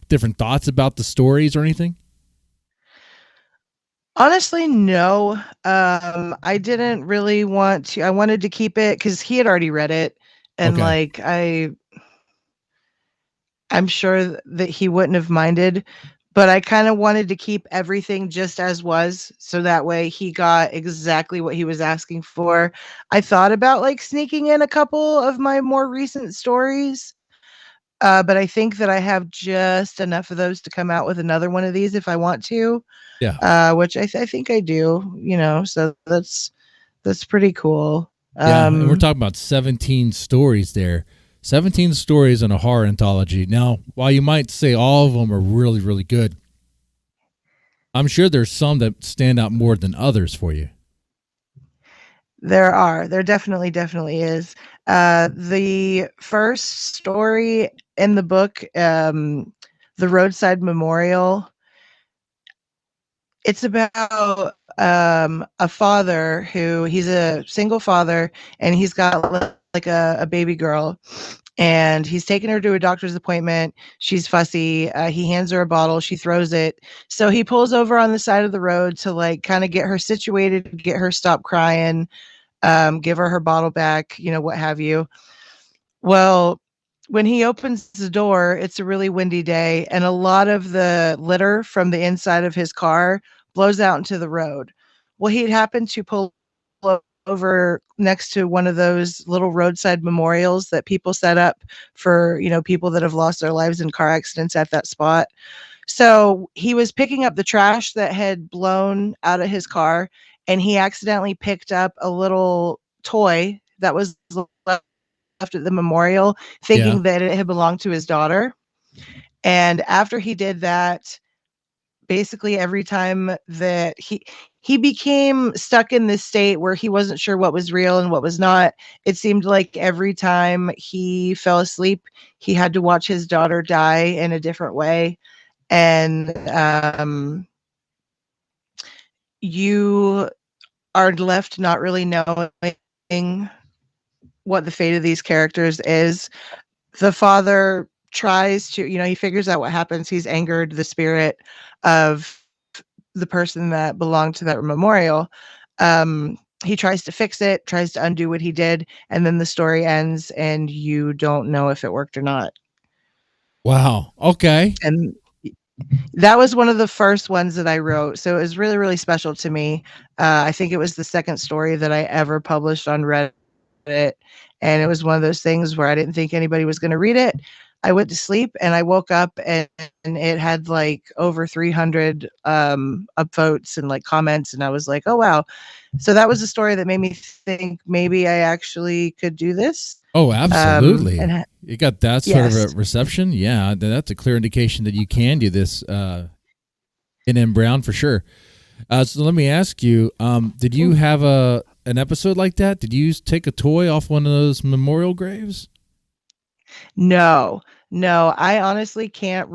different thoughts about the stories or anything? Honestly, no. I didn't really want to. I wanted to keep it because he had already read it, and Okay. like I'm sure that he wouldn't have minded, but I kind of wanted to keep everything just as was, so that way he got exactly what he was asking for. I thought about like sneaking in a couple of my more recent stories, but I think that I have just enough of those to come out with another one of these if I want to, Yeah. which I think I do, so that's pretty cool. Yeah. And we're talking about 17 stories there. 17 stories in a horror anthology. Now, while you might say all of them are really, really good, I'm sure there's some that stand out more than others for you. There definitely is. The first story in the book, The Roadside Memorial, it's about a father who he's a single father and he's got like a baby girl, and he's taking her to a doctor's appointment. She's fussy. He hands her a bottle. She throws it. So he pulls over on the side of the road to like kind of get her situated, get her stop crying, give her bottle back, what have you. Well, when he opens the door, it's a really windy day, and a lot of the litter from the inside of his car blows out into the road. Well, he'd happened to pull over next to one of those little roadside memorials that people set up for, people that have lost their lives in car accidents at that spot. So he was picking up the trash that had blown out of his car, and he accidentally picked up a little toy that was left at the memorial, Yeah. thinking that it had belonged to his daughter. And after he did that, basically every time that he became stuck in this state where he wasn't sure what was real and what was not. It seemed like every time he fell asleep, he had to watch his daughter die in a different way. And you are left not really knowing what the fate of these characters is. The father tries to, he figures out what happens. He's angered the spirit of the person that belonged to that memorial. He tries to fix it, tries to undo what he did, and then the story ends, and you don't know if it worked or not. Wow. Okay. And that was one of the first ones that I wrote, so it was really, really special to me. I think it was the second story that I ever published on Reddit, and it was one of those things where I didn't think anybody was going to read it. I went to sleep and I woke up and it had like over 300 upvotes and like comments, and I was like, oh wow. So that was a story that made me think maybe I actually could do this. Oh, absolutely. And You got that sort of yes. a reception. Yeah, that's a clear indication that you can do this in M. Brown for sure. So let me ask you, did you have an episode like that? Did you take a toy off one of those memorial graves? No, I honestly can't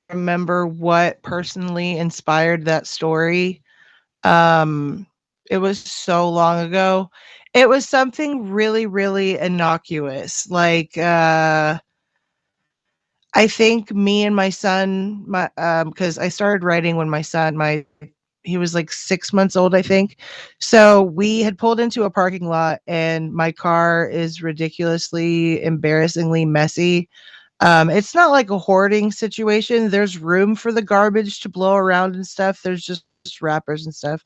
remember what personally inspired that story. Um, it was so long ago. It was something really, really innocuous. Like, I think me and my son, because I started writing when he was like 6 months old, I think. So we had pulled into a parking lot, and my car is ridiculously, embarrassingly messy. It's not like a hoarding situation. There's room for the garbage to blow around and stuff. There's just wrappers and stuff.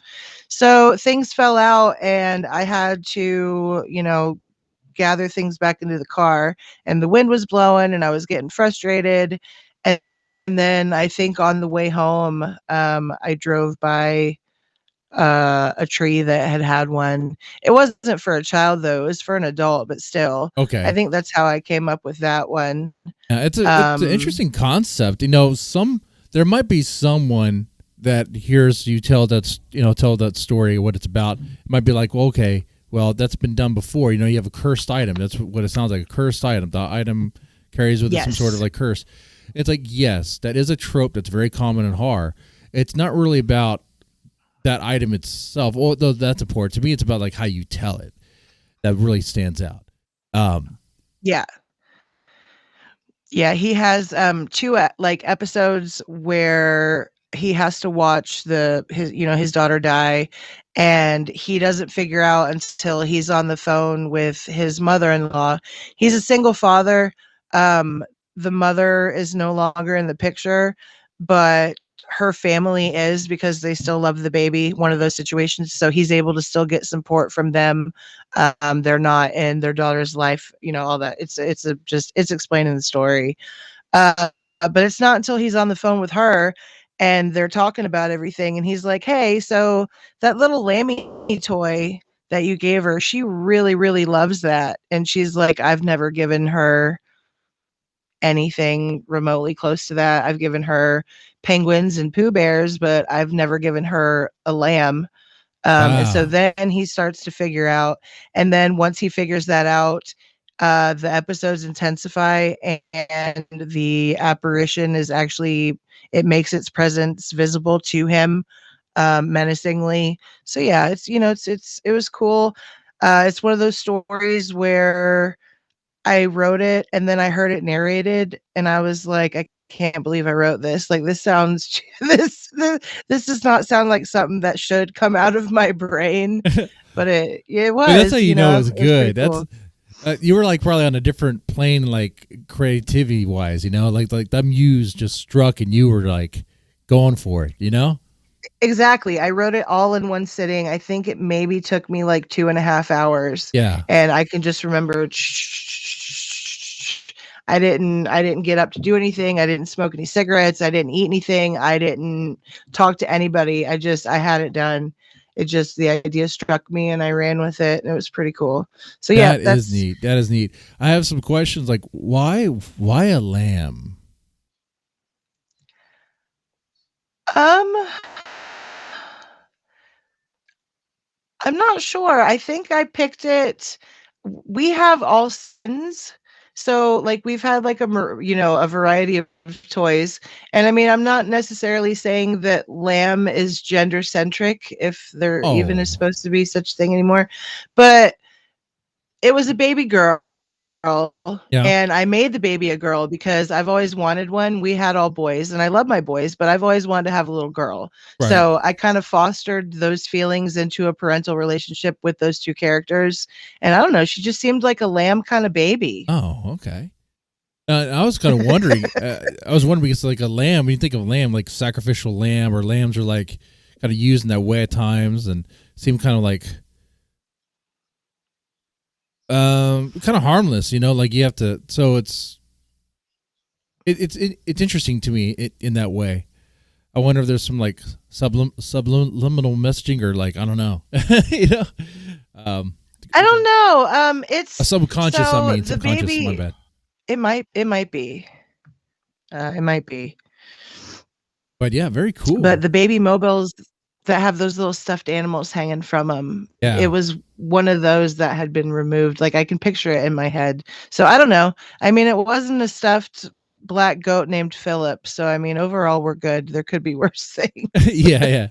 So things fell out, and I had to, gather things back into the car, and the wind was blowing, and I was getting frustrated. And then I think on the way home, I drove by a tree that had one. It wasn't for a child though; it was for an adult, but still, I Okay. think that's how I came up with that one. Yeah, it's an interesting concept. There might be someone that hears you tell that story, what it's about. It might be like, well, okay, well, that's been done before. You have a cursed item. That's what it sounds like, a cursed item. The item carries with it some sort of like curse. It's like, yes, that is a trope that's very common in horror. It's not really about that item itself, although that's important. To me, it's about like how you tell it that really stands out. Yeah. Yeah, he has two like episodes where he has to watch his daughter die, and he doesn't figure out until he's on the phone with his mother-in-law. He's a single father. The mother is no longer in the picture, but her family is, because they still love the baby, one of those situations. So he's able to still get support from them. They're not in their daughter's life, all that. It's explaining the story. But it's not until he's on the phone with her and they're talking about everything, and he's like, hey, so that little Lammy toy that you gave her, she really, really loves that. And she's like, I've never given her anything remotely close to that. I've given her penguins and Pooh Bears, but I've never given her a lamb. And so Wow. then he starts to figure out, and then once he figures that out, the episodes intensify, and the apparition it makes its presence visible to him, menacingly. So yeah, it was cool. It's one of those stories where I wrote it and then I heard it narrated, and I was like, I can't believe I wrote this. Like, this sounds this does not sound like something that should come out of my brain, but it was. That's how you know it's it was pretty good. cool. You were like probably on a different plane, like creativity wise. Like that muse just struck, and you were like going for it. Exactly. I wrote it all in one sitting. I think it maybe took me like 2.5 hours. Yeah. And I can just remember I didn't get up to do anything. I didn't smoke any cigarettes. I didn't eat anything. I didn't talk to anybody. I had it done. The idea struck me and I ran with it, and it was pretty cool. So yeah, That is neat. That is neat. I have some questions like why a lamb? I'm not sure. I think I picked it. We have all sins. So like we've had like a variety of toys. And I mean, I'm not necessarily saying that lamb is gender centric, if there even is supposed to be such thing anymore. But it was a baby girl. Yeah. And I made the baby a girl because I've always wanted one. We had all boys, and I love my boys, but I've always wanted to have a little girl. Right. So I kind of fostered those feelings into a parental relationship with those two characters. And I don't know, she just seemed like a lamb kind of baby. Oh, okay. I was kind of wondering. Because like a lamb, when you think of lamb, like sacrificial lamb, or lambs are like kind of used in that way at times, and seem kind of like kind of harmless, like you have to. So it's interesting to me in that way. I wonder if there's some like subliminal messaging, or like, I don't know. I don't know. It's a subconscious. So I mean, the subconscious. baby, My bad. It might be. It might be. But yeah, very cool. But the baby mobiles that have those little stuffed animals hanging from them, it was one of those that had been removed. Like, I can picture it in my head. So I don't know. I mean, it wasn't a stuffed black goat named Philip. So I mean, overall, we're good. There could be worse things. Yeah.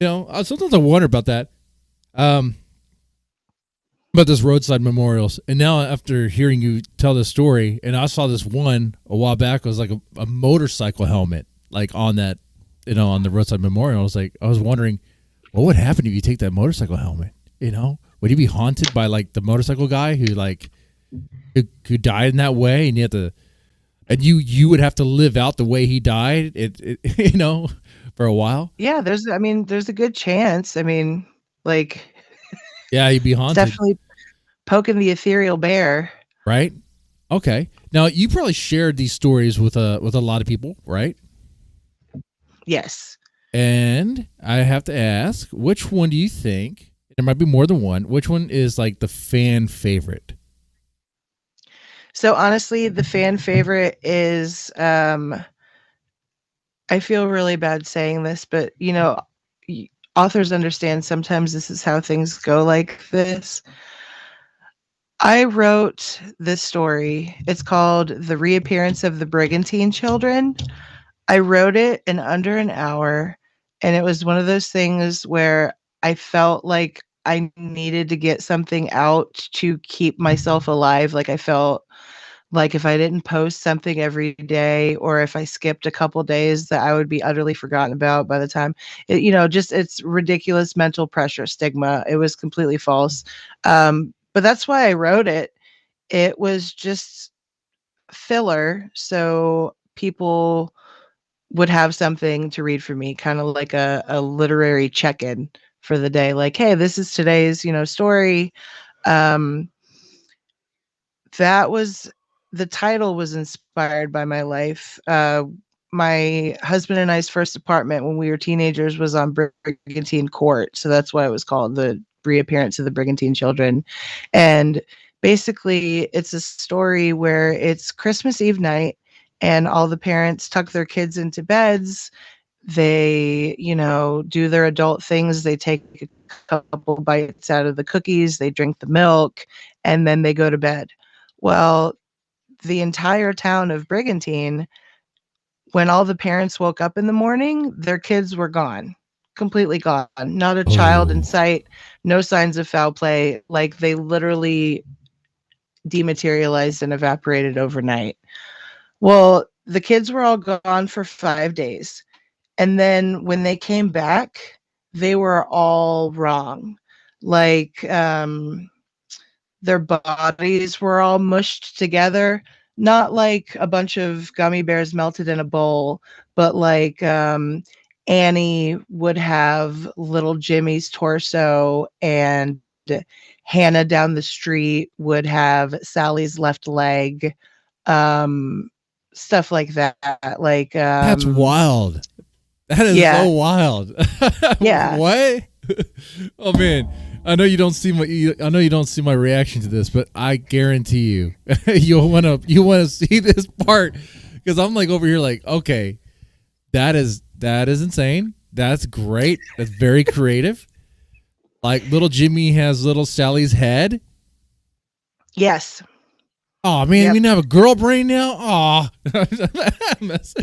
Sometimes I wonder about that. About this roadside memorials, and now after hearing you tell this story, and I saw this one a while back, it was like a motorcycle helmet, like on that, on the roadside memorial. I was wondering, what would happen if you take that motorcycle helmet? Would you be haunted by like the motorcycle guy who died in that way, and you would have to live out the way he died, for a while? Yeah, there's a good chance. Like, Yeah, you'd be it's haunted. definitely poking the ethereal bear. Right? Okay. Now you probably shared these stories with a lot of people, right? Yes. And I have to ask, which one do you think? There might be more than one. Which one is like the fan favorite? So honestly, the fan favorite is I feel really bad saying this, but authors understand sometimes this is how things go like this. I wrote this story. It's called The Reappearance of the Brigantine Children. I wrote it in under an hour, and it was one of those things where I felt like I needed to get something out to keep myself alive. Like I felt like if I didn't post something every day, or if I skipped a couple days, that I would be utterly forgotten about by the time it's ridiculous mental pressure stigma. It was completely false. But that's why I wrote it. It was just filler. So people would have something to read for me, kind of like a literary check-in for the day. Like, hey, this is today's, story. Um, that was the title was inspired by my life. My husband and I's first apartment when we were teenagers was on Brigantine Court. So that's why it was called The Reappearance of the Brigantine Children. And basically, it's a story where it's Christmas Eve night and all the parents tuck their kids into beds. They, do their adult things. They take a couple bites out of the cookies, they drink the milk, and then they go to bed. Well, the entire town of Brigantine, when all the parents woke up in the morning, their kids were gone, completely gone. Not a child in sight, no signs of foul play. Like they literally dematerialized and evaporated overnight. Well, the kids were all gone for 5 days. And then when they came back, they were all wrong. Like, their bodies were all mushed together, not like a bunch of gummy bears melted in a bowl, but like Annie would have little Jimmy's torso, and Hannah down the street would have Sally's left leg, stuff like that. Like That's wild. That is so wild. Yeah. What? Oh man. I know you don't see my reaction to this, but I guarantee you you'll want to see this part, because I'm like over here like, okay, that is insane. That's great. That's very creative. Like little Jimmy has little Sally's head. Yes. Oh man, Yep. we have a girl brain now. Oh, It was,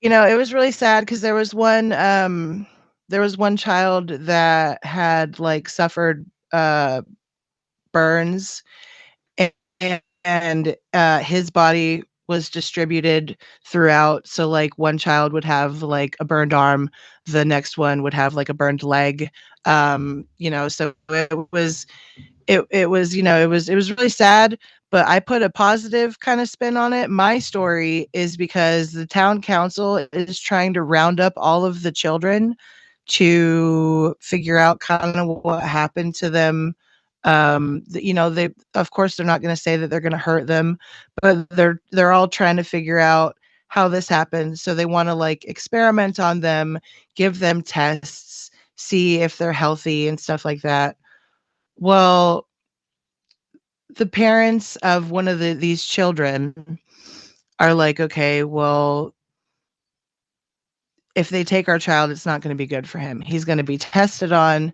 it was really sad because there was one child that had like suffered burns, and his body was distributed throughout. So like one child would have like a burned arm, the next one would have like a burned leg. So it was really sad, but I put a positive kind of spin on it. My story is because the town council is trying to round up all of the children to figure out kind of what happened to them. They, of course, they're not going to say that they're going to hurt them, but they're all trying to figure out how this happened. So they want to like experiment on them, give them tests, see if they're healthy and stuff like that. Well, the parents of one of these children are like, okay, well, if they take our child, it's not going to be good for him. He's going to be tested on.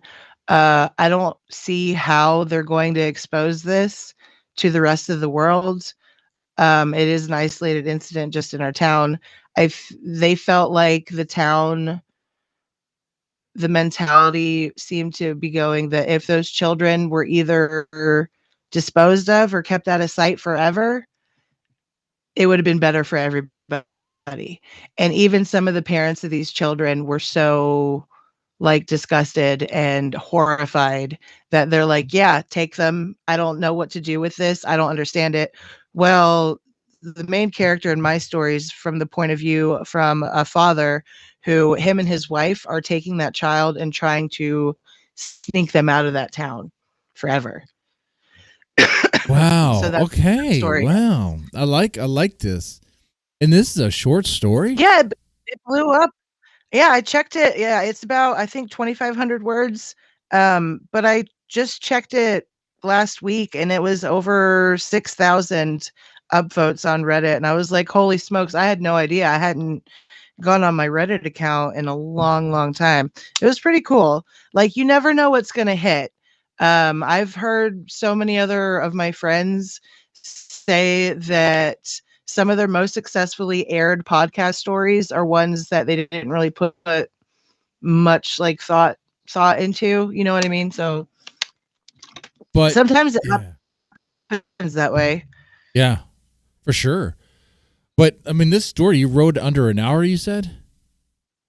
I don't see how they're going to expose this to the rest of the world. It is an isolated incident just in our town. They felt like the town the mentality seemed to be going that if those children were either disposed of or kept out of sight forever, it would have been better for everybody. And even some of the parents of these children were so like disgusted and horrified that they're like, yeah, take them. I don't know what to do with this. I don't understand it. Well, the main character in my story is from the point of view from a father who him and his wife are taking that child and trying to sneak them out of that town forever. Wow. So that's Okay. story. Wow. I like this. And this is a short story? Yeah, it blew up. Yeah, I checked it. Yeah, it's about I think 2,500 words. But I just checked it last week and it was over 6,000 upvotes on Reddit. And I was like, holy smokes, I had no idea. I hadn't gone on my Reddit account in a long, long time. It was pretty cool. Like you never know what's gonna hit. I've heard so many other of my friends say that some of their most successfully aired podcast stories are ones that they didn't really put much like thought into, you know what I mean? So But sometimes it yeah. happens that way. Yeah, for sure. But I mean, this story you wrote under an hour, you said?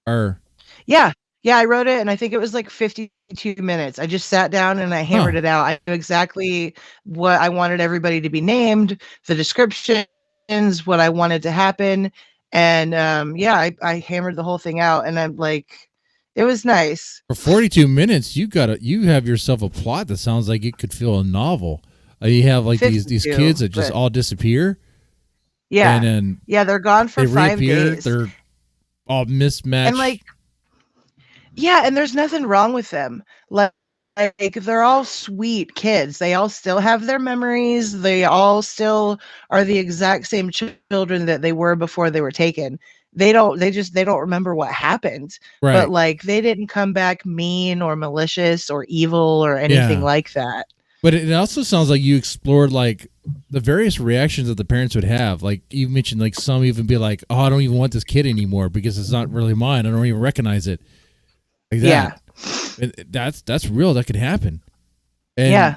Or Yeah. Yeah, I wrote it and I think it was like 52 minutes. I just sat down and I hammered it out. I knew exactly what I wanted everybody to be named, the descriptions, what I wanted to happen. And yeah, I hammered the whole thing out and I'm like, it was nice. for 42 minutes, you have yourself a plot that sounds like it could feel a novel. You have like these 52, kids that just but all disappear. yeah. And then Yeah, they're gone for they 5 reappear. days. They're all mismatched. And like, yeah, and there's nothing wrong with them. Like they're all sweet kids. They all still have their memories. They all still are the exact same children that they were before they were taken. They don't remember what happened. Right. But like they didn't come back mean or malicious or evil or anything like that. But it also sounds like you explored like the various reactions that the parents would have. Like you mentioned, like some even be like, "Oh, I don't even want this kid anymore because it's not really mine. I don't even recognize it." Like that. Yeah, that's real. That could happen. And yeah.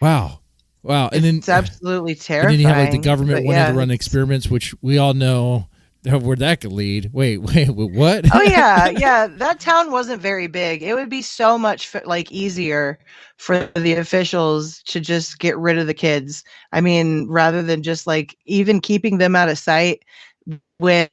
Wow. And then it's absolutely terrifying. And then you have like the government wanting to run it's experiments, which we all know where that could lead. Wait, what? Oh yeah. That town wasn't very big. It would be so much like easier for the officials to just get rid of the kids. I mean, rather than just like even keeping them out of sight. When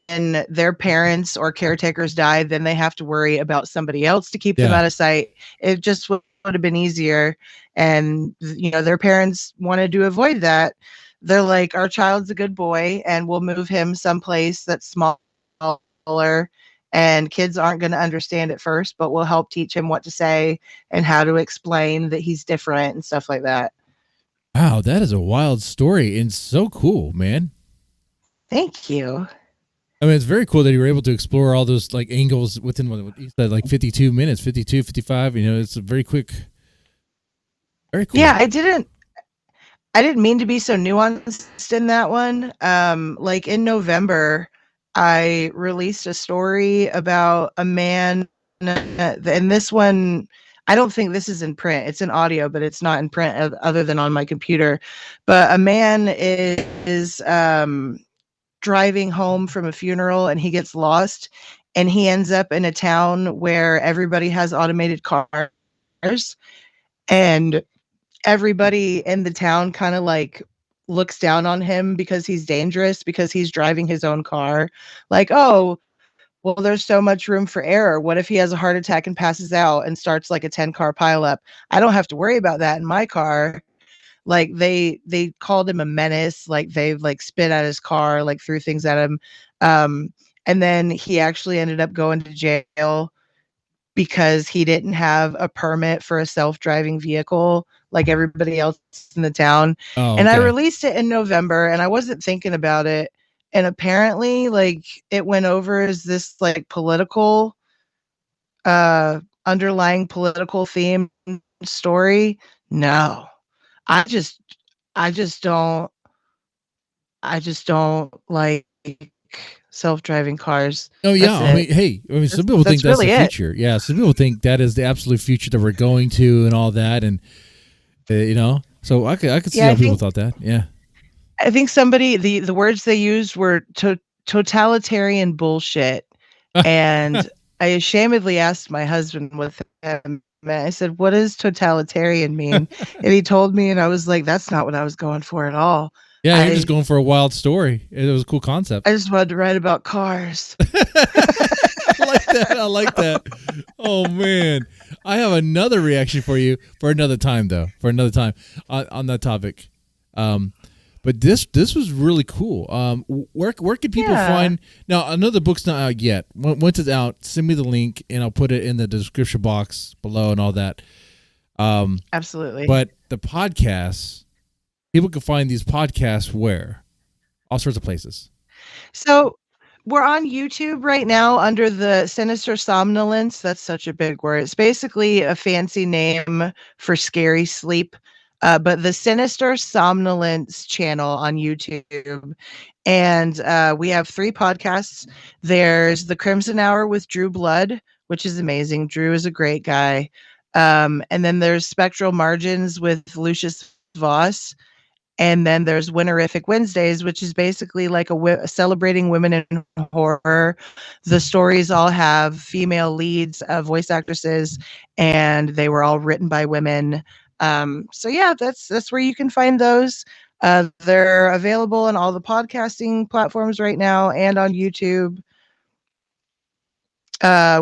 their parents or caretakers died, then they have to worry about somebody else to keep them out of sight. It just would have been easier. And, you know, their parents wanted to avoid that. They're like, our child's a good boy and we'll move him someplace that's smaller and kids aren't going to understand at first, but we'll help teach him what to say and how to explain that he's different and stuff like that. Wow, that is a wild story and so cool, man. Thank you. I mean, it's very cool that you were able to explore all those like angles within what you said, like 52 minutes, 52, 55. You know, it's a very quick, very cool. Yeah, I didn't mean to be so nuanced in that one. Like in November, I released a story about a man, and this one, I don't think this is in print. It's in audio, but it's not in print other than on my computer. But a man is driving home from a funeral and he gets lost and he ends up in a town where everybody has automated cars and everybody in the town kind of like looks down on him because he's dangerous because he's driving his own car. Like, oh, well, there's so much room for error. What if he has a heart attack and passes out and starts like a 10-car pileup? I don't have to worry about that in my car. Like they called him a menace, like they've like spit at his car, like threw things at him. And then he actually ended up going to jail because he didn't have a permit for a self-driving vehicle like everybody else in the town. Oh, okay. And I released it in November and I wasn't thinking about it. And apparently like it went over as this like political underlying political theme story. No. I just don't like self-driving cars. Oh yeah, That's it. some people think that's really the it. future. Yeah, some people think that is the absolute future that we're going to and all that, and so I could see Yeah, how I people think thought that. Yeah. I think somebody the words they used were totalitarian bullshit, and I ashamedly asked my husband what that meant. I said, "What does totalitarian mean?" And he told me, and I was like, "That's not what I was going for at all. Yeah, you're just I going for a wild story. It was a cool concept. I just wanted to write about cars." I like that. I like that. Oh man, I have another reaction for you for another time, though. For another time on that topic. But this was really cool. Where could people find? Now, I know the book's not out yet. Once it's out, send me the link, and I'll put it in the description box below and all that. Absolutely. But the podcasts, people can find these podcasts where? All sorts of places. So we're on YouTube right now under the Sinister Somnolence. That's such a big word. It's basically a fancy name for scary sleep. But the Sinister Somnolence channel on YouTube. And we have 3 podcasts. There's The Crimson Hour with Drew Blood, which is amazing. Drew is a great guy. And then there's Spectral Margins with Lucius Voss. And then there's Winterific Wednesdays, which is basically like celebrating women in horror. The stories all have female leads, voice actresses, and they were all written by women. So yeah, that's where you can find those. They're available on all the podcasting platforms right now and on YouTube.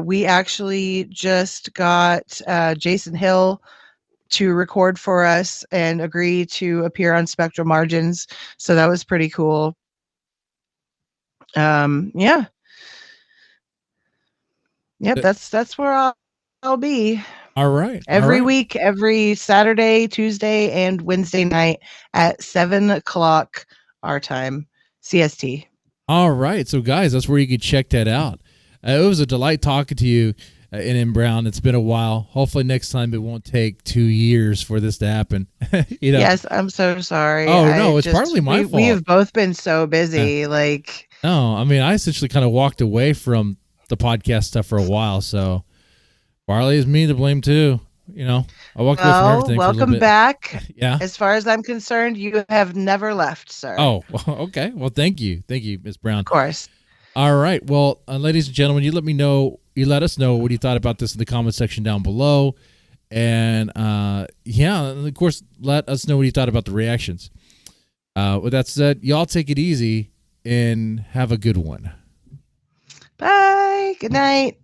We actually just got Jason Hill to record for us and agree to appear on Spectral Margins. So that was pretty cool. Yeah. Yep, that's where I'll be. All right. Every week, every Saturday, Tuesday, and Wednesday night at 7:00 our time, CST. All right. So, guys, that's where you can check that out. It was a delight talking to you, N.M. Brown. It's been a while. Hopefully next time it won't take 2 years for this to happen. Yes, I'm so sorry. Oh, no, it's partly my fault. We have both been so busy. No, I mean, I essentially kind of walked away from the podcast stuff for a while, so partly is me to blame too. I walked away from everything. Welcome back. Yeah. As far as I'm concerned, you have never left, sir. Oh, okay. Well, thank you, Ms. Brown. Of course. All right. Well, ladies and gentlemen, you let us know what you thought about this in the comment section down below, and and of course, let us know what you thought about the reactions. With that said, y'all take it easy and have a good one. Bye. Good night.